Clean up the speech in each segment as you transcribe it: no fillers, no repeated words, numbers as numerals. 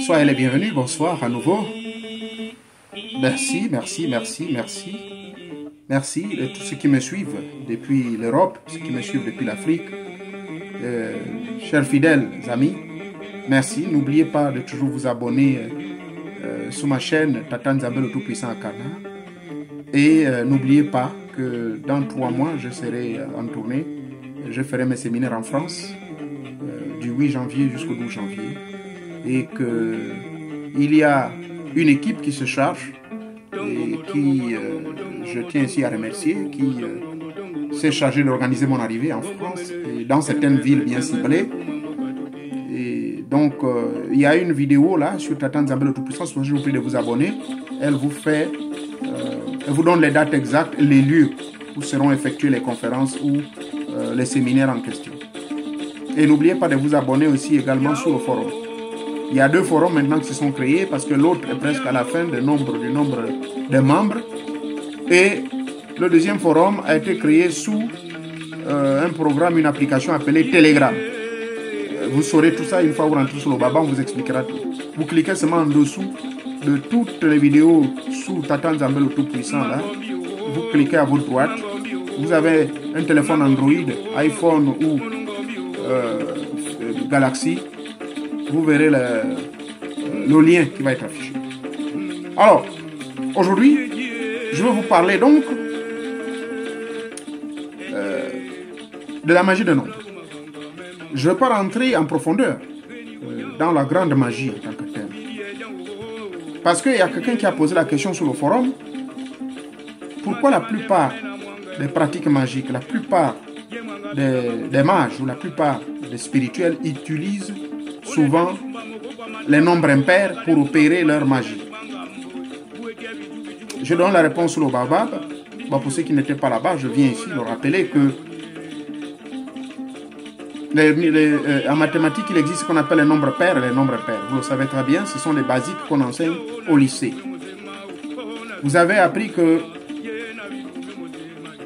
Soyez les bienvenus, bonsoir à nouveau. Merci, merci, merci, merci. Merci de tous ceux qui me suivent depuis l'Europe, ceux qui me suivent depuis l'Afrique. Chers fidèles amis, merci. N'oubliez pas de toujours vous abonner sur ma chaîne Tata Nzambe le Tout-Puissant à Kana. Et n'oubliez pas que dans 3 mois, je serai en tournée. Je ferai mes séminaires en France du 8 janvier jusqu'au 12 janvier. Et qu'il y a une équipe qui se charge et qui, je tiens ici à remercier, qui s'est chargée d'organiser mon arrivée en France et dans certaines villes bien ciblées. Et donc, il y a une vidéo là sur Tata Nzambe le Tout-Puissant, je vous prie de vous abonner. Elle vous fait, elle vous donne les dates exactes, les lieux où seront effectuées les conférences ou les séminaires en question. Et n'oubliez pas de vous abonner aussi également sur le forum. Il y a 2 forums maintenant qui se sont créés parce que l'autre est presque à la fin du nombre de membres. Et le deuxième forum a été créé sous un programme, une application appelée Telegram. Vous saurez tout ça une fois vous rentrez sur le Baba, on vous expliquera tout. Vous cliquez seulement en dessous de toutes les vidéos sous Tata Nzambe le Tout-Puissant là. Vous cliquez à votre droite. Vous avez un téléphone Android, iPhone ou Galaxy. Vous verrez le lien qui va être affiché. Alors, aujourd'hui, je vais vous parler donc de la magie de nombre. Je ne vais pas rentrer en profondeur dans la grande magie en tant que telle. Parce qu'il y a quelqu'un qui a posé la question sur le forum. Pourquoi la plupart des pratiques magiques, la plupart des mages ou la plupart des spirituels utilisent souvent les nombres impairs pour opérer leur magie? Je donne la réponse sur le Baobab. Bon, pour ceux qui n'étaient pas là-bas, je viens ici leur rappeler que en mathématiques, il existe ce qu'on appelle les nombres pairs et les nombres impairs. Vous le savez très bien, ce sont les basiques qu'on enseigne au lycée. Vous avez appris que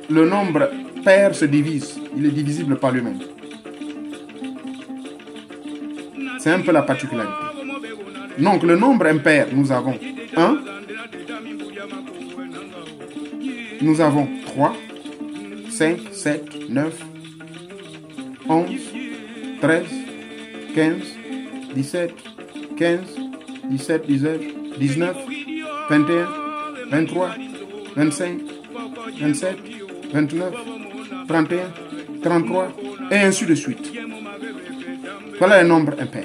le nombre pair se divise. Il est divisible par lui-même. C'est un peu la particularité. Donc, le nombre impair, nous avons 1, nous avons 3, 5, 7, 9, 11, 13, 15, 17, 15, 17, 19, 21, 23, 25, 27, 29, 31, 33, et ainsi de suite. Voilà les nombres impairs.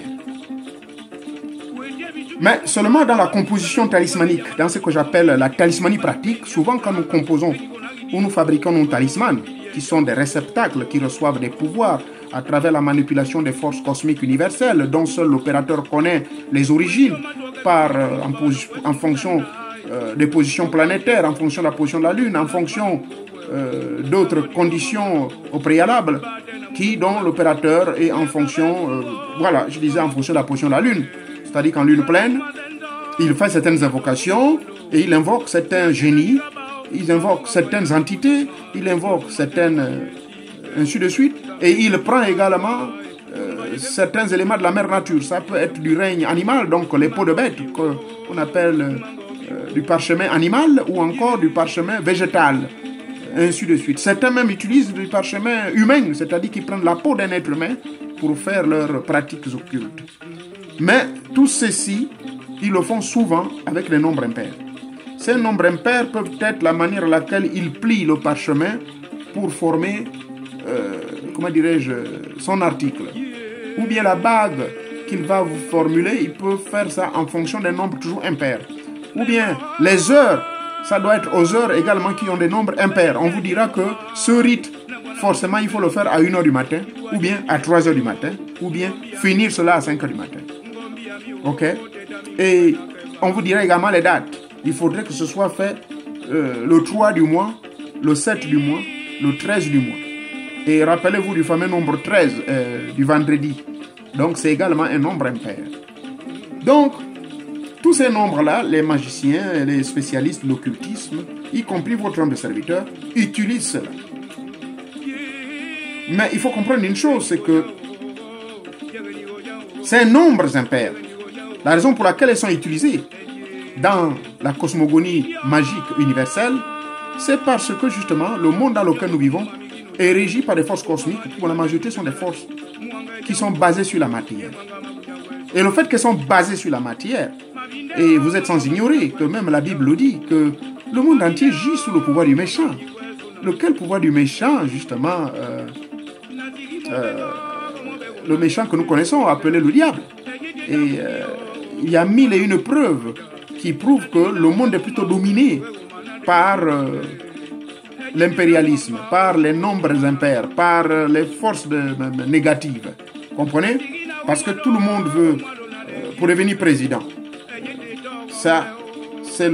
Mais seulement dans la composition talismanique, dans ce que j'appelle la talismanie pratique, souvent quand nous composons ou nous fabriquons nos talismans, qui sont des réceptacles qui reçoivent des pouvoirs à travers la manipulation des forces cosmiques universelles, dont seul l'opérateur connaît les origines, en fonction des positions planétaires, en fonction de la position de la Lune, en fonction d'autres conditions au préalable, dont l'opérateur est en fonction, voilà, je disais en fonction de la position de la Lune. C'est-à-dire qu'en Lune pleine, il fait certaines invocations et il invoque certains génies, il invoque certaines entités, il invoque certaines... ainsi de suite. Et il prend également certains éléments de la mère nature. Ça peut être du règne animal, donc les peaux de bête, qu'on appelle du parchemin animal, ou encore du parchemin végétal. Ainsi de suite. Certains même utilisent du parchemin humain, c'est-à-dire qu'ils prennent la peau d'un être humain pour faire leurs pratiques occultes. Mais tout ceci, ils le font souvent avec les nombres impairs. Ces nombres impairs peuvent être la manière à laquelle ils plient le parchemin pour former, comment dirais-je, son article. Ou bien la bague qu'il va vous formuler, il peut faire ça en fonction des nombres toujours impairs. Ou bien les heures, ça doit être aux heures également qui ont des nombres impairs. On vous dira que ce rite, forcément, il faut le faire à 1h du matin, ou bien à 3h du matin, ou bien finir cela à 5h du matin. Ok? Et on vous dira également les dates. Il faudrait que ce soit fait le 3 du mois, le 7 du mois, le 13 du mois. Et rappelez-vous du fameux nombre 13 du vendredi. Donc, c'est également un nombre impair. Donc, tous ces nombres-là, les magiciens et les spécialistes de l'occultisme, y compris votre homme de serviteur, utilisent cela. Mais il faut comprendre une chose, c'est que Ces nombres impairs, la raison pour laquelle elles sont utilisées dans la cosmogonie magique universelle, c'est parce que justement, le monde dans lequel nous vivons est régi par des forces cosmiques qui, pour la majorité, sont des forces qui sont basées sur la matière. Et le fait qu'elles sont basées sur la matière, et vous êtes sans ignorer que même la Bible le dit, que le monde entier gît sous le pouvoir du méchant. Lequel pouvoir du méchant, justement, le méchant que nous connaissons, appelé le diable. Et il y a mille et une preuves qui prouvent que le monde est plutôt dominé par l'impérialisme, par les nombres impairs, par les forces négatives. Comprenez? Parce que tout le monde veut, pour devenir président, ça, c'est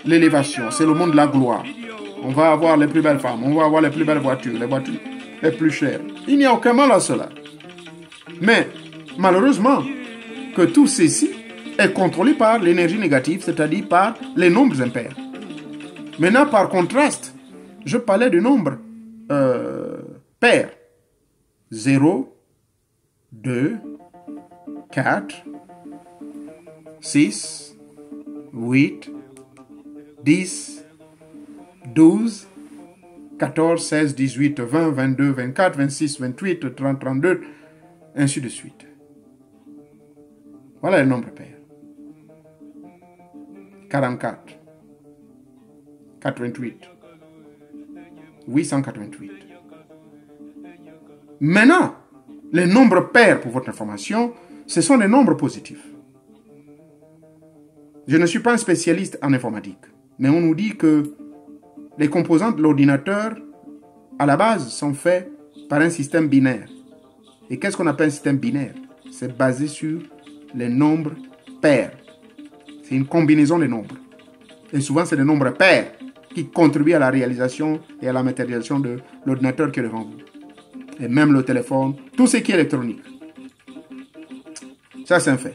l'élévation, c'est le monde de la gloire. On va avoir les plus belles femmes, on va avoir les plus belles voitures, les voitures les plus chères. Il n'y a aucun mal à cela. Mais, malheureusement, que tout ceci est contrôlé par l'énergie négative, c'est-à-dire par les nombres impairs. Maintenant, par contraste, je parlais du nombre pair. 0, 2, 4, 6, 8, 10, 12, 14, 16, 18, 20, 22, 24, 26, 28, 30, 32, ainsi de suite. Voilà le nombre pair. 44, 88, 888. Maintenant, les nombres pairs, pour votre information, ce sont des nombres positifs. Je ne suis pas un spécialiste en informatique, mais on nous dit que les composants de l'ordinateur, à la base, sont faits par un système binaire. Et qu'est-ce qu'on appelle un système binaire? C'est basé sur les nombres pairs. C'est une combinaison de nombres. Et souvent, c'est des nombres pairs qui contribuent à la réalisation et à la matérialisation de l'ordinateur qui est devant vous. Et même le téléphone, tout ce qui est électronique. Ça, c'est un fait.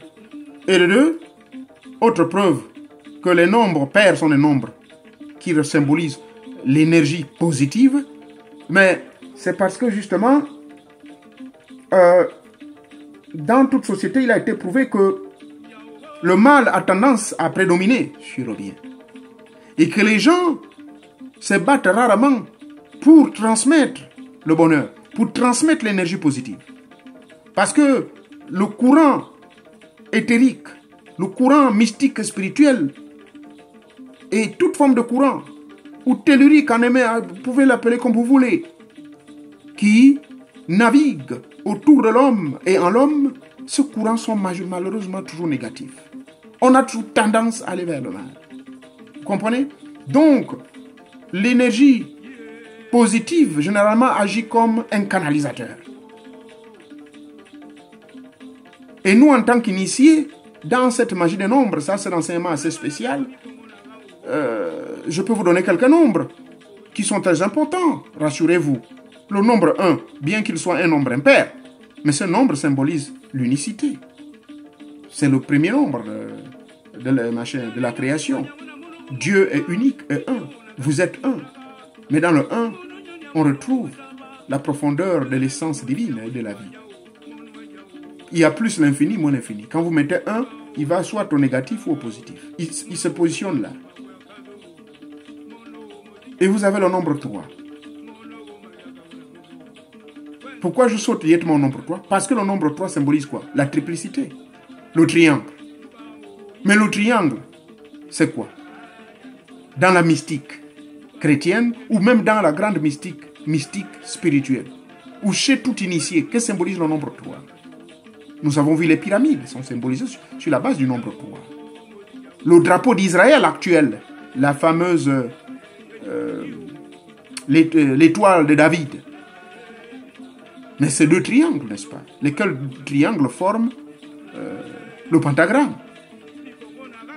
Et de deux, autre preuve que les nombres pairs sont des nombres qui symbolisent l'énergie positive, mais c'est parce que justement, dans toute société, il a été prouvé que le mal a tendance à prédominer sur le bien. Et que les gens se battent rarement pour transmettre le bonheur, pour transmettre l'énergie positive. Parce que le courant éthérique, le courant mystique et spirituel, et toute forme de courant, ou tellurique, en aimé, vous pouvez l'appeler comme vous voulez, qui navigue autour de l'homme et en l'homme, ce courant sont malheureusement toujours négatifs. On a toujours tendance à aller vers le mal. Vous comprenez? Donc, l'énergie positive, généralement, agit comme un canalisateur. Et nous, en tant qu'initiés, dans cette magie des nombres, ça c'est un enseignement assez spécial, je peux vous donner quelques nombres qui sont très importants, rassurez-vous. Le nombre 1, bien qu'il soit un nombre impair, mais ce nombre symbolise l'unicité. C'est le premier nombre de la création. Dieu est unique et un. Vous êtes un. Mais dans le 1, on retrouve la profondeur de l'essence divine et de la vie. Il y a plus l'infini, moins l'infini. Quand vous mettez 1, il va soit au négatif ou au positif. Il se positionne là. Et vous avez le nombre 3. Pourquoi je saute directement au nombre 3? Parce que le nombre 3 symbolise quoi? La triplicité. Le triangle. Mais le triangle, c'est quoi? Dans la mystique chrétienne, ou même dans la grande mystique spirituelle, ou chez tout initié, que symbolise le nombre 3? Nous avons vu les pyramides, sont symbolisées sur la base du nombre 3. Le drapeau d'Israël actuel, la fameuse l'étoile de David. Mais c'est deux triangles, n'est-ce pas? Lesquels triangles forment le pentagramme.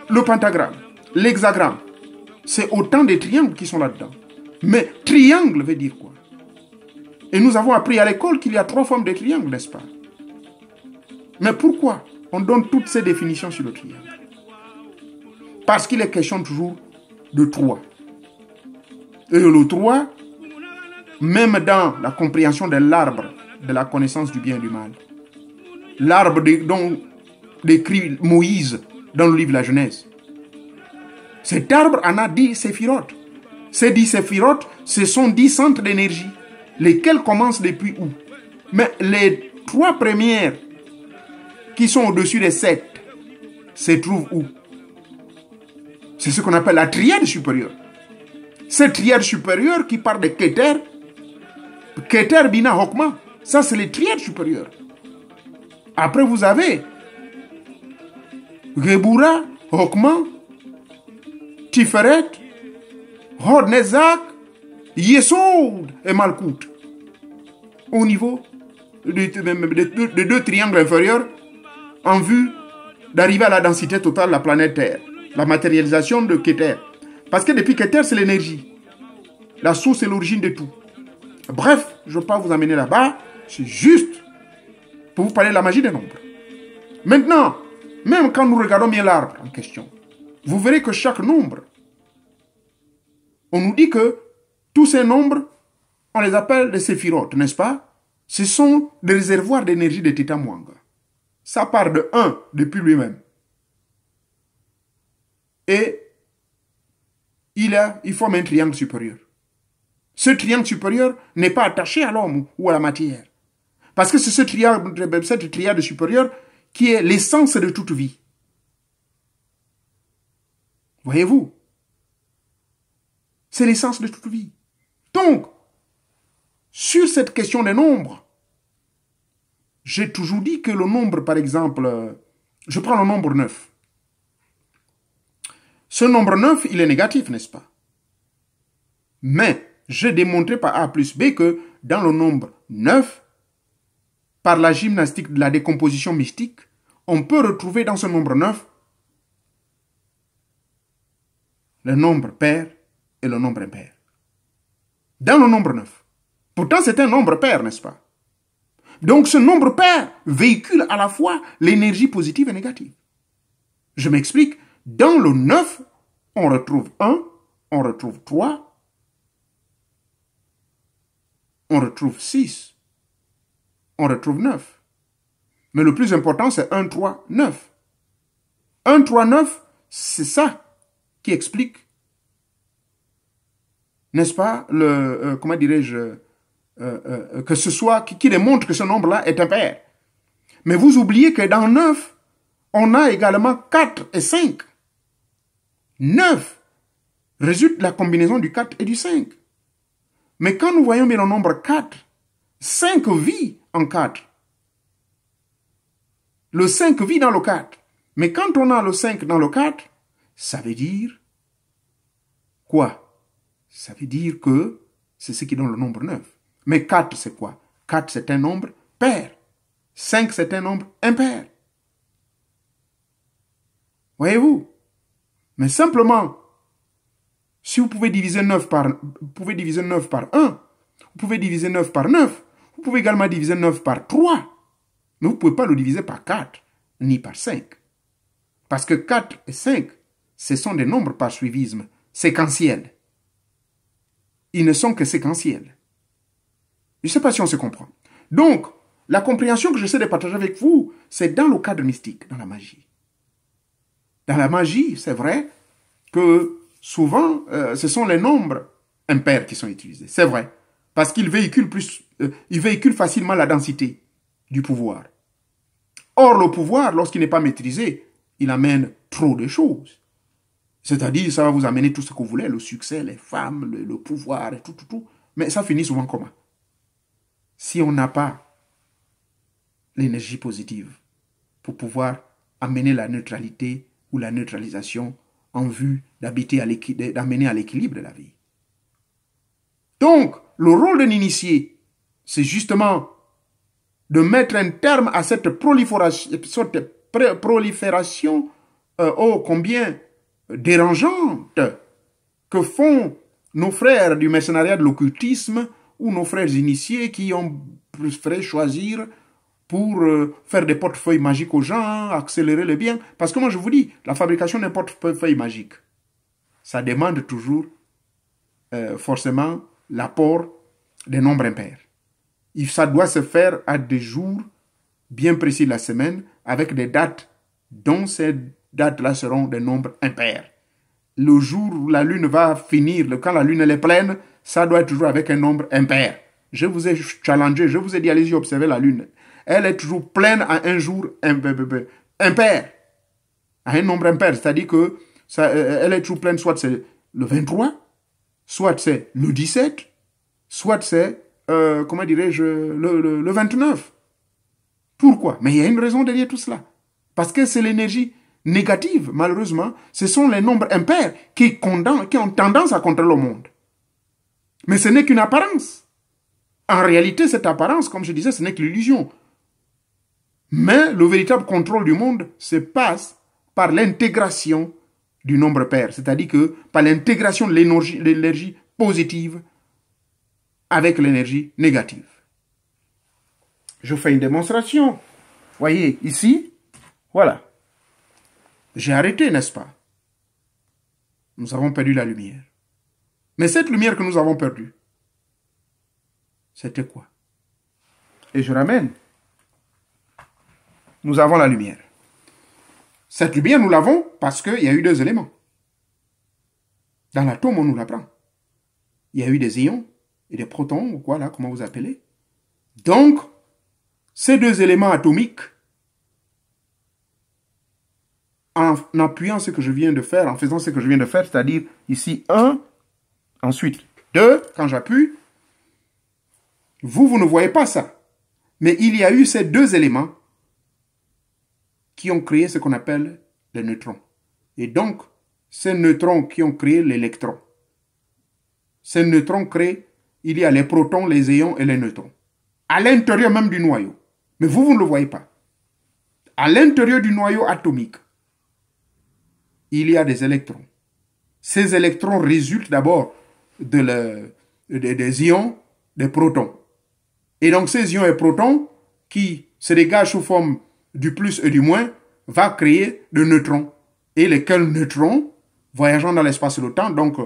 Le pentagramme, l'hexagramme, c'est autant de triangles qui sont là-dedans. Mais triangle veut dire quoi? Et nous avons appris à l'école qu'il y a 3 formes de triangles, n'est-ce pas? Mais pourquoi on donne toutes ces définitions sur le triangle? Parce qu'il est question toujours de 3. Et le 3, même dans la compréhension de l'arbre de la connaissance du bien et du mal, l'arbre dont décrit Moïse dans le livre de la Genèse. Cet arbre en a 10 séphirotes. Ces 10 séphirotes, ce sont 10 centres d'énergie, lesquels commencent depuis où? Mais les 3 premières qui sont au-dessus des 7 se trouvent où? C'est ce qu'on appelle la triade supérieure. Cette triade supérieure qui part de Keter, Keter, Bina, Hokma, ça c'est les triades supérieures. Après vous avez Gebura, Hokma, Tiferet, Hod, Nezak, Yesod et Malkout. Au niveau de 2 triangles inférieurs en vue d'arriver à la densité totale de la planète Terre. La matérialisation de Keter. Parce que depuis Keter, c'est l'énergie. La source et l'origine de tout. Bref, je ne veux pas vous amener là-bas. C'est juste pour vous parler de la magie des nombres. Maintenant, même quand nous regardons bien l'arbre en question, vous verrez que chaque nombre, on nous dit que tous ces nombres, on les appelle des séphirotes, n'est-ce pas? Ce sont des réservoirs d'énergie de Teta Mwanga. Ça part de 1 depuis lui-même. Et il forme un triangle supérieur. Ce triangle supérieur n'est pas attaché à l'homme ou à la matière. Parce que c'est cette triade supérieure qui est l'essence de toute vie. Voyez-vous? C'est l'essence de toute vie. Donc, sur cette question des nombres, j'ai toujours dit que le nombre, par exemple, je prends le nombre 9. Ce nombre 9, il est négatif, n'est-ce pas? Mais j'ai démontré par A plus B que dans le nombre 9, par la gymnastique de la décomposition mystique, on peut retrouver dans ce nombre 9 le nombre pair et le nombre impair. Dans le nombre 9. Pourtant, c'est un nombre pair, n'est-ce pas? Donc, ce nombre pair véhicule à la fois l'énergie positive et négative. Je m'explique. Dans le 9, on retrouve 1, on retrouve 3, on retrouve 6, on retrouve 9. Mais le plus important, c'est 1, 3, 9. 1, 3, 9, c'est ça qui explique, n'est-ce pas, comment dirais-je, que ce soit, qui démontre que ce nombre-là est impair. Mais vous oubliez que dans 9, on a également 4 et 5. 9 résulte de la combinaison du 4 et du 5. Mais quand nous voyons bien le nombre 4, 5 vit en 4. Le 5 vit dans le 4. Mais quand on a le 5 dans le 4, ça veut dire quoi? Ça veut dire que c'est ce qui donne le nombre 9. Mais 4, c'est quoi? 4, c'est un nombre pair. 5, c'est un nombre impair. Voyez-vous? Mais simplement, si vous pouvez diviser 9 par 1, vous pouvez diviser 9 par 9, vous pouvez également diviser 9 par 3. Mais vous ne pouvez pas le diviser par 4, ni par 5. Parce que 4 et 5, ce sont des nombres par suivisme séquentiels. Ils ne sont que séquentiels. Je ne sais pas si on se comprend. Donc, la compréhension que j'essaie de partager avec vous, c'est dans le cadre mystique, dans la magie. Dans la magie, c'est vrai que souvent, ce sont les nombres impairs qui sont utilisés. C'est vrai. Parce qu'ils véhiculent facilement la densité du pouvoir. Or, le pouvoir, lorsqu'il n'est pas maîtrisé, il amène trop de choses. C'est-à-dire, ça va vous amener tout ce que vous voulez, le succès, les femmes, le pouvoir, et tout. Mais ça finit souvent comment? Si on n'a pas l'énergie positive pour pouvoir amener la neutralité ou la neutralisation en vue d'amener à l'équilibre de la vie. Donc, le rôle d'un initié, c'est justement de mettre un terme à cette prolifération ô combien dérangeante que font nos frères du mercenariat de l'occultisme ou nos frères initiés qui ont préféré choisir pour faire des portefeuilles magiques aux gens, accélérer le bien. Parce que moi, je vous dis, la fabrication d'un portefeuille magique, ça demande toujours forcément l'apport des nombres impairs. Ça doit se faire à des jours bien précis de la semaine avec des dates dont ces dates-là seront des nombres impairs. Le jour où la lune va finir, quand la lune elle est pleine, ça doit être toujours avec un nombre impair. Je vous ai challengé, je vous ai dit, allez-y observer la lune. Elle est toujours pleine à un jour impair, à un nombre impair. C'est-à-dire que elle est toujours pleine, soit c'est le 23, soit c'est le 17, soit c'est, comment dirais-je, le 29. Pourquoi? Mais il y a une raison derrière tout cela. Parce que c'est l'énergie négative, malheureusement. Ce sont les nombres impairs qui ont tendance à contrôler le monde. Mais ce n'est qu'une apparence. En réalité, cette apparence, comme je disais, ce n'est que l'illusion. Mais le véritable contrôle du monde se passe par l'intégration du nombre pair, c'est-à-dire que par l'intégration de l'énergie positive avec l'énergie négative. Je fais une démonstration. Voyez, ici, voilà. J'ai arrêté, n'est-ce pas? Nous avons perdu la lumière. Mais cette lumière que nous avons perdue, c'était quoi? Et je ramène. Nous avons la lumière. Cette lumière, nous l'avons parce qu'il y a eu deux éléments. Dans l'atome, on nous l'apprend. Il y a eu des ions et des protons, ou quoi là, comment vous appelez. Donc, ces deux éléments atomiques, en appuyant ce que je viens de faire, en faisant ce que je viens de faire, c'est-à-dire ici 1, ensuite 2, quand j'appuie, vous ne voyez pas ça. Mais il y a eu ces deux éléments qui ont créé ce qu'on appelle les neutrons. Et donc, ces neutrons qui ont créé l'électron. Ces neutrons créent, il y a les protons, les ions et les neutrons. À l'intérieur même du noyau. Mais vous ne le voyez pas. À l'intérieur du noyau atomique, il y a des électrons. Ces électrons résultent d'abord des ions, des protons. Et donc ces ions et protons qui se dégagent sous forme du plus et du moins va créer de neutrons. Et lesquels neutrons, voyageant dans l'espace et le temps, donc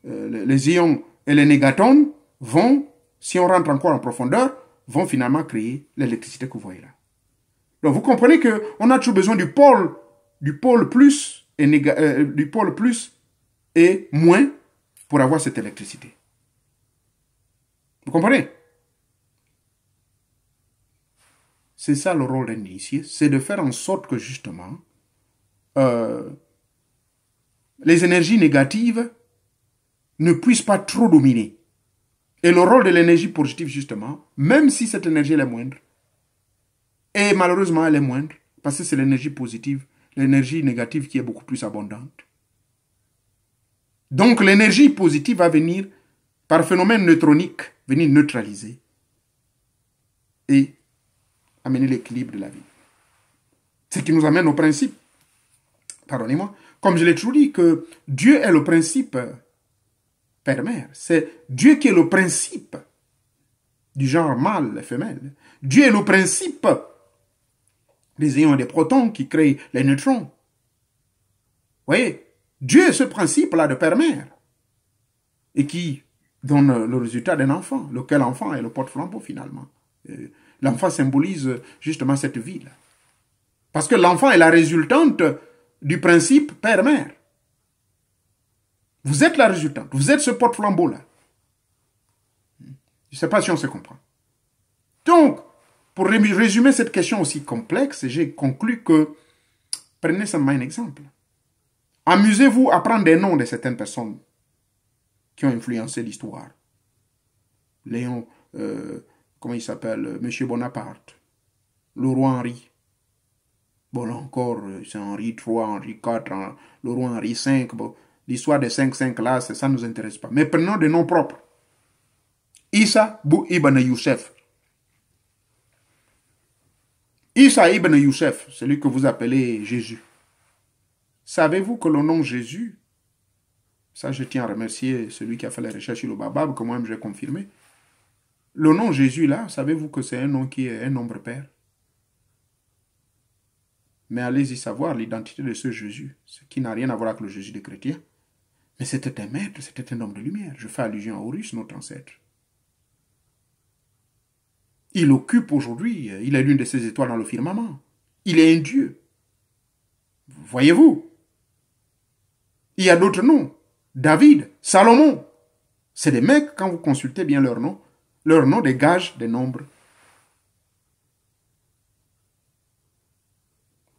les ions et les négatons vont, si on rentre encore en profondeur, vont finalement créer l'électricité que vous voyez là. Donc vous comprenez qu'on a toujours besoin du pôle plus et moins pour avoir cette électricité. Vous comprenez? C'est ça le rôle d'un initié, c'est de faire en sorte que justement les énergies négatives ne puissent pas trop dominer. Et le rôle de l'énergie positive, justement, même si cette énergie est moindre, et malheureusement elle est moindre, parce que c'est l'énergie positive, l'énergie négative qui est beaucoup plus abondante. Donc l'énergie positive va venir, par phénomène neutronique, venir neutraliser et amener l'équilibre de la vie. Ce qui nous amène au principe, pardonnez-moi, comme je l'ai toujours dit, que Dieu est le principe père-mère. C'est Dieu qui est le principe du genre mâle et femelle. Dieu est le principe des ions et des protons qui créent les neutrons. Vous voyez, Dieu est ce principe-là de père-mère et qui donne le résultat d'un enfant, lequel enfant est le porte-flambeau finalement. L'enfant symbolise justement cette vie-là. Parce que l'enfant est la résultante du principe père-mère. Vous êtes la résultante, vous êtes ce porte-flambeau-là. Je ne sais pas si on se comprend. Donc, pour résumer cette question aussi complexe, j'ai conclu que, prenez seulement un exemple. Amusez-vous à prendre des noms de certaines personnes qui ont influencé l'histoire. Léon, comment il s'appelle, Monsieur Bonaparte, le roi Henri. Bon, encore, c'est Henri III, Henri IV, le roi Henri V. Bon, l'histoire des 5 là, ça ne nous intéresse pas. Mais prenons des noms propres. Issa ibn Youssef. Issa ibn Youssef, celui que vous appelez Jésus. Savez-vous que le nom Jésus, ça je tiens à remercier celui qui a fait les recherches sur le Babab, que moi-même j'ai confirmé. Le nom Jésus là, savez-vous que c'est un nom qui est un nombre pair? Mais allez-y savoir l'identité de ce Jésus, ce qui n'a rien à voir avec le Jésus des chrétiens. Mais c'était un maître, c'était un homme de lumière. Je fais allusion à Horus, notre ancêtre. Il occupe aujourd'hui, il est l'une de ces étoiles dans le firmament. Il est un dieu. Voyez-vous? Il y a d'autres noms. David, Salomon. C'est des mecs, quand vous consultez bien leur nom dégage des nombres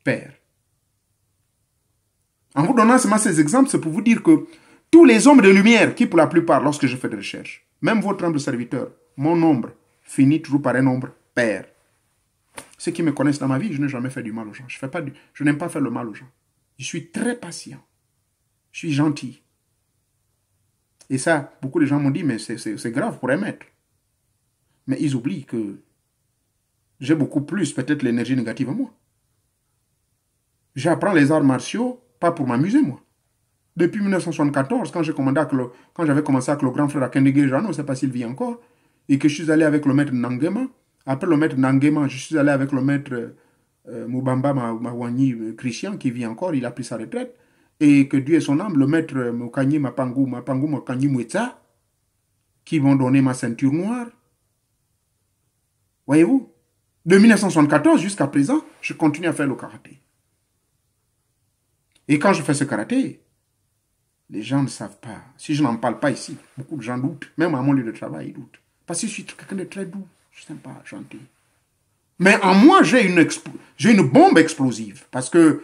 pairs. En vous donnant seulement ces exemples, c'est pour vous dire que tous les hommes de lumière, qui pour la plupart, lorsque je fais des recherches, même votre humble serviteur, mon nombre finit toujours par un nombre pair. Ceux qui me connaissent dans ma vie, je n'ai jamais fait du mal aux gens. Je n'aime pas faire le mal aux gens. Je suis très patient. Je suis gentil. Et ça, beaucoup de gens m'ont dit, mais c'est grave pour un maître. Mais ils oublient que j'ai beaucoup plus peut-être l'énergie négative en moi. J'apprends les arts martiaux, pas pour m'amuser, moi. Depuis 1974, quand j'avais commencé avec le grand frère Akendege Jano, je ne sais pas s'il vit encore, et que je suis allé avec le maître Nangema. Après le maître Nangema, je suis allé avec le maître Mubamba Mawani Christian, qui vit encore, il a pris sa retraite. Et que Dieu ait son âme, le maître Mokanyi Mapangu Mokanyi Mwetsa, qui vont donner ma ceinture noire. Voyez-vous? De 1974 jusqu'à présent, je continue à faire le karaté. Et quand je fais ce karaté, les gens ne savent pas. Si je n'en parle pas ici, beaucoup de gens doutent. Même à mon lieu de travail, ils doutent. Parce que je suis quelqu'un de très doux, sympa, gentil. Mais en moi, j'ai une bombe explosive. Parce que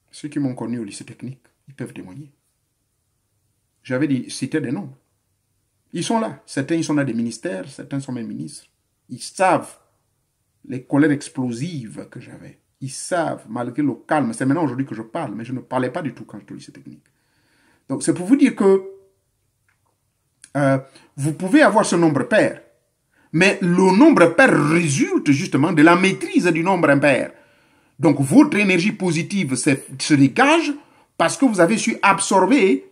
ceux qui m'ont connu au lycée technique, ils peuvent témoigner. J'avais cité des noms. Ils sont là. Certains, ils sont dans des ministères, certains sont même ministres. Ils savent les colères explosives que j'avais. Ils savent, malgré le calme. C'est maintenant aujourd'hui que je parle, mais je ne parlais pas du tout quand j'étais au lycée technique. Donc, c'est pour vous dire que vous pouvez avoir ce nombre pair, mais le nombre pair résulte justement de la maîtrise du nombre impair. Donc, votre énergie positive se dégage parce que vous avez su absorber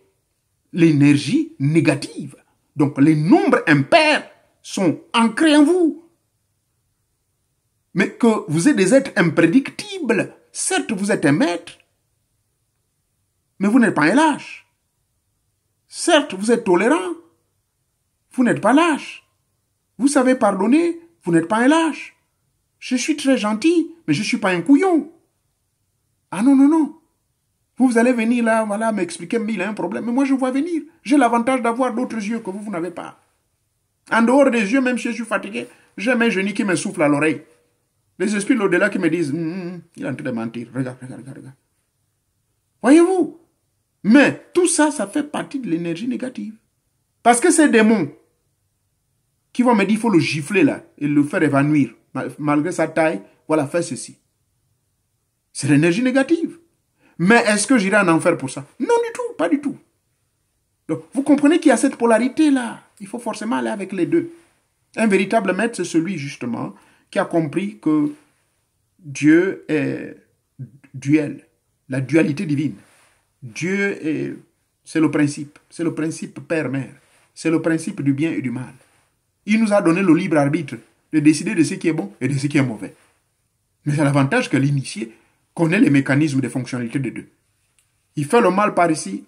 l'énergie négative. Donc, les nombres impairs sont ancrés en vous. Mais que vous êtes des êtres imprédictibles. Certes, vous êtes un maître, mais vous n'êtes pas un lâche. Certes, vous êtes tolérant, vous n'êtes pas lâche. Vous savez pardonner, vous n'êtes pas un lâche. Je suis très gentil, mais je ne suis pas un couillon. Ah non, non, non. Vous allez venir là, voilà, m'expliquer, mais il a un problème. Mais moi, je vois venir. J'ai l'avantage d'avoir d'autres yeux que vous n'avez pas. En dehors des yeux, même si je suis fatigué, j'ai mes genoux qui me soufflent à l'oreille. Les esprits de l'au-delà qui me disent, il est en train de mentir. Regarde, regarde, regarde, regarde. Voyez-vous? Mais tout ça, ça fait partie de l'énergie négative. Parce que ces démons qui vont me dire, il faut le gifler là et le faire évanouir. Malgré sa taille, voilà, fais ceci. C'est l'énergie négative. Mais est-ce que j'irai en enfer pour ça? Non du tout, pas du tout. Donc, vous comprenez qu'il y a cette polarité-là. Il faut forcément aller avec les deux. Un véritable maître, c'est celui, justement, qui a compris que Dieu est duel, la dualité divine. Dieu, c'est le principe père-mère. C'est le principe du bien et du mal. Il nous a donné le libre arbitre de décider de ce qui est bon et de ce qui est mauvais. Mais c'est l'avantage que l'initié connaît les mécanismes de fonctionnalité des deux. Il fait le mal par ici,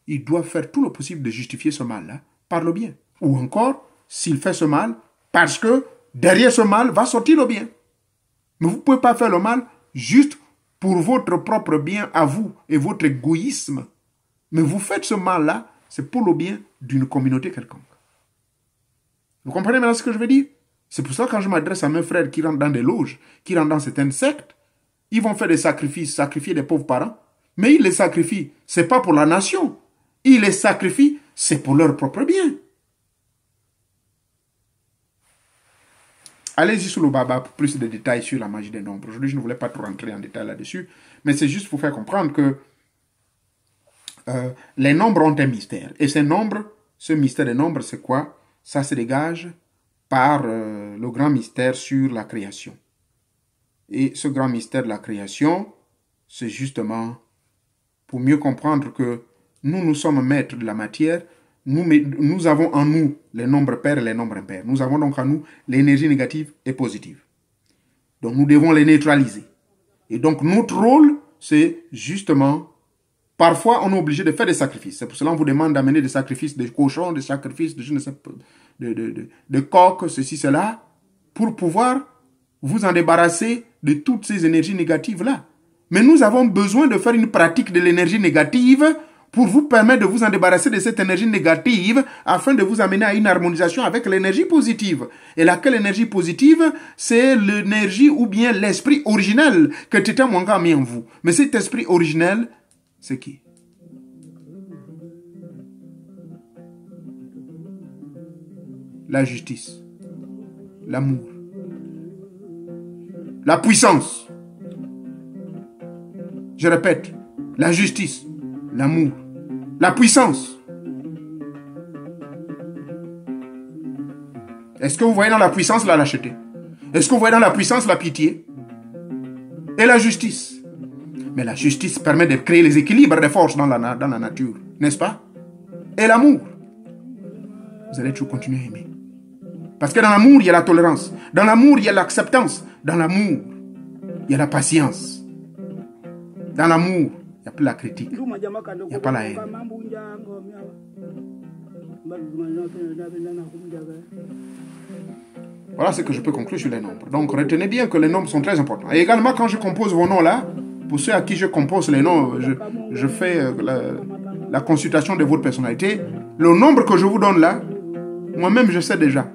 il doit faire tout le possible de justifier ce mal-là par le bien. Ou encore, s'il fait ce mal, parce que derrière ce mal va sortir le bien. Mais vous ne pouvez pas faire le mal juste pour votre propre bien à vous et votre égoïsme. Mais vous faites ce mal-là, c'est pour le bien d'une communauté quelconque. Vous comprenez maintenant ce que je veux dire? C'est pour ça que quand je m'adresse à mes frères qui rentrent dans des loges, qui rentrent dans certaines sectes, ils vont faire des sacrifices, sacrifier des pauvres parents, mais ils les sacrifient, ce n'est pas pour la nation. Ils les sacrifient, c'est pour leur propre bien. Allez-y sur le Baba pour plus de détails sur la magie des nombres. Aujourd'hui, je ne voulais pas trop rentrer en détail là-dessus, mais c'est juste pour faire comprendre que les nombres ont un mystère. Et ce mystère des nombres, c'est quoi? Ça se dégage par le grand mystère sur la création. Et ce grand mystère de la création, c'est justement pour mieux comprendre que nous sommes maîtres de la matière. Nous avons en nous les nombres pairs et les nombres impairs. Nous avons donc en nous l'énergie négative et positive. Donc nous devons les neutraliser. Et donc notre rôle, c'est justement, parfois on est obligé de faire des sacrifices. C'est pour cela qu'on vous demande d'amener des sacrifices de cochons, des sacrifices de je ne sais pas, de coque, ceci, cela, pour pouvoir vous en débarrasser de toutes ces énergies négatives-là. Mais nous avons besoin de faire une pratique de l'énergie négative pour vous permettre de vous en débarrasser de cette énergie négative afin de vous amener à une harmonisation avec l'énergie positive. Et laquelle énergie positive? C'est l'énergie ou bien l'esprit originel que Teta Mwanga a mis en vous. Mais cet esprit originel, c'est qui? La justice, l'amour, la puissance. Je répète, la justice, l'amour, la puissance. Est-ce que vous voyez dans la puissance la lâcheté? Est-ce que vous voyez dans la puissance la pitié? Et la justice? Mais la justice permet de créer les équilibres des forces dans la nature, n'est-ce pas? Et l'amour? Vous allez toujours continuer à aimer. Parce que dans l'amour, il y a la tolérance. Dans l'amour, il y a l'acceptance. Dans l'amour, il y a la patience. Dans l'amour, il n'y a plus la critique. Il n'y a pas la haine. Voilà ce que je peux conclure sur les nombres. Donc, retenez bien que les nombres sont très importants. Et également, quand je compose vos noms là, pour ceux à qui je compose les noms, je fais la consultation de votre personnalité. Le nombre que je vous donne là, moi-même, je sais déjà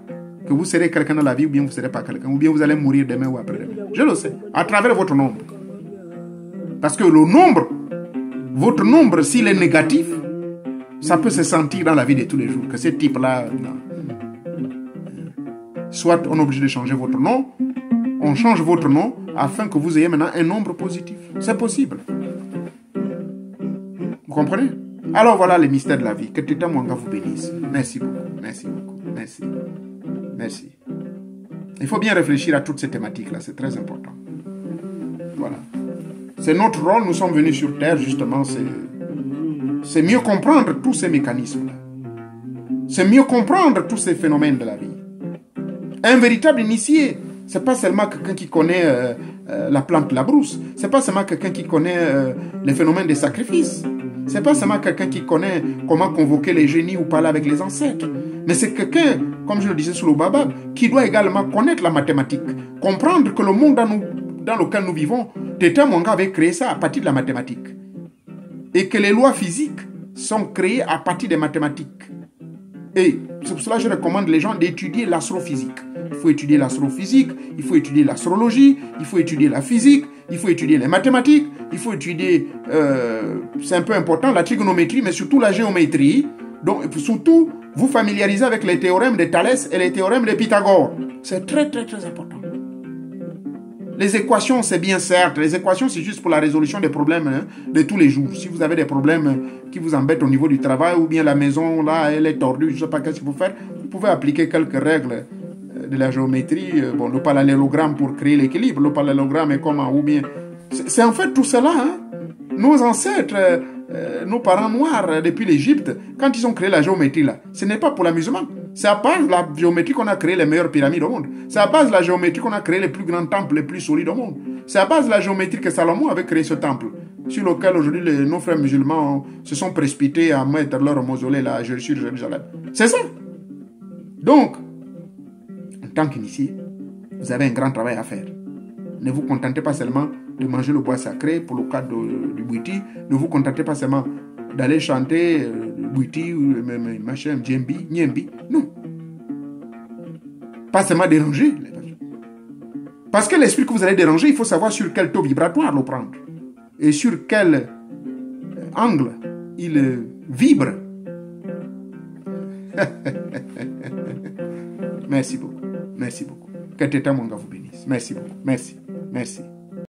que vous serez quelqu'un dans la vie ou bien vous ne serez pas quelqu'un, ou bien vous allez mourir demain ou après-demain. Je le sais, à travers votre nombre. Parce que le nombre, votre nombre, s'il est négatif, ça peut se sentir dans la vie de tous les jours. Que ce type-là, soit on est obligé de changer votre nom, on change votre nom afin que vous ayez maintenant un nombre positif. C'est possible. Vous comprenez? Alors voilà les mystères de la vie. Que Teta Mwanga vous bénisse. Merci beaucoup. Merci beaucoup. Merci. Merci. Il faut bien réfléchir à toutes ces thématiques-là. C'est très important. Voilà. C'est notre rôle. Nous sommes venus sur Terre, justement. C'est mieux comprendre tous ces mécanismes-là. C'est mieux comprendre tous ces phénomènes de la vie. Un véritable initié, c'est pas seulement quelqu'un qui connaît la plante, la brousse. C'est pas seulement quelqu'un qui connaît les phénomènes des sacrifices. C'est pas seulement quelqu'un qui connaît comment convoquer les génies ou parler avec les ancêtres. Mais c'est quelqu'un, comme je le disais sur le Babab, qui doit également connaître la mathématique. Comprendre que le monde dans lequel nous vivons, Teta Mwanga avait créé ça à partir de la mathématique. Et que les lois physiques sont créées à partir des mathématiques. Et c'est pour cela que je recommande les gens d'étudier l'astrophysique. Il faut étudier l'astrophysique, il faut étudier l'astrologie, il faut étudier la physique, il faut étudier les mathématiques, il faut étudier, c'est un peu important, la trigonométrie, mais surtout la géométrie. Donc, surtout, vous familiariser avec les théorèmes de Thalès et les théorèmes de Pythagore. C'est très, très, très important. Les équations, c'est bien certes. Les équations, c'est juste pour la résolution des problèmes de tous les jours. Si vous avez des problèmes qui vous embêtent au niveau du travail ou bien la maison, là, elle est tordue, je ne sais pas qu'est-ce qu'il faut faire, vous pouvez appliquer quelques règles de la géométrie. Bon, le parallélogramme pour créer l'équilibre. Le parallélogramme est comment ou bien... C'est en fait tout cela. Hein? Nos ancêtres, nos parents noirs depuis l'Égypte, quand ils ont créé la géométrie, là, ce n'est pas pour l'amusement. C'est à base de la géométrie qu'on a créé les meilleures pyramides au monde. C'est à base de la géométrie qu'on a créé les plus grands temples, les plus solides au monde. C'est à base de la géométrie que Salomon avait créé ce temple, sur lequel aujourd'hui nos frères musulmans se sont précipités à mettre leur mausolée là, sur Jérusalem. C'est ça. Donc, en tant qu'initié, vous avez un grand travail à faire. Ne vous contentez pas seulement de manger le bois sacré pour le cadre du Bouiti. Ne vous contentez pas seulement d'aller chanter Bouiti ou machin, Djembi, Nyembi. Non. Pas seulement déranger les personnes. Parce que l'esprit que vous allez déranger, il faut savoir sur quel taux vibratoire le prendre. Et sur quel angle il vibre. Merci beaucoup. Merci beaucoup. Que Teta Mwanga vous bénisse. Merci beaucoup. Merci. Merci.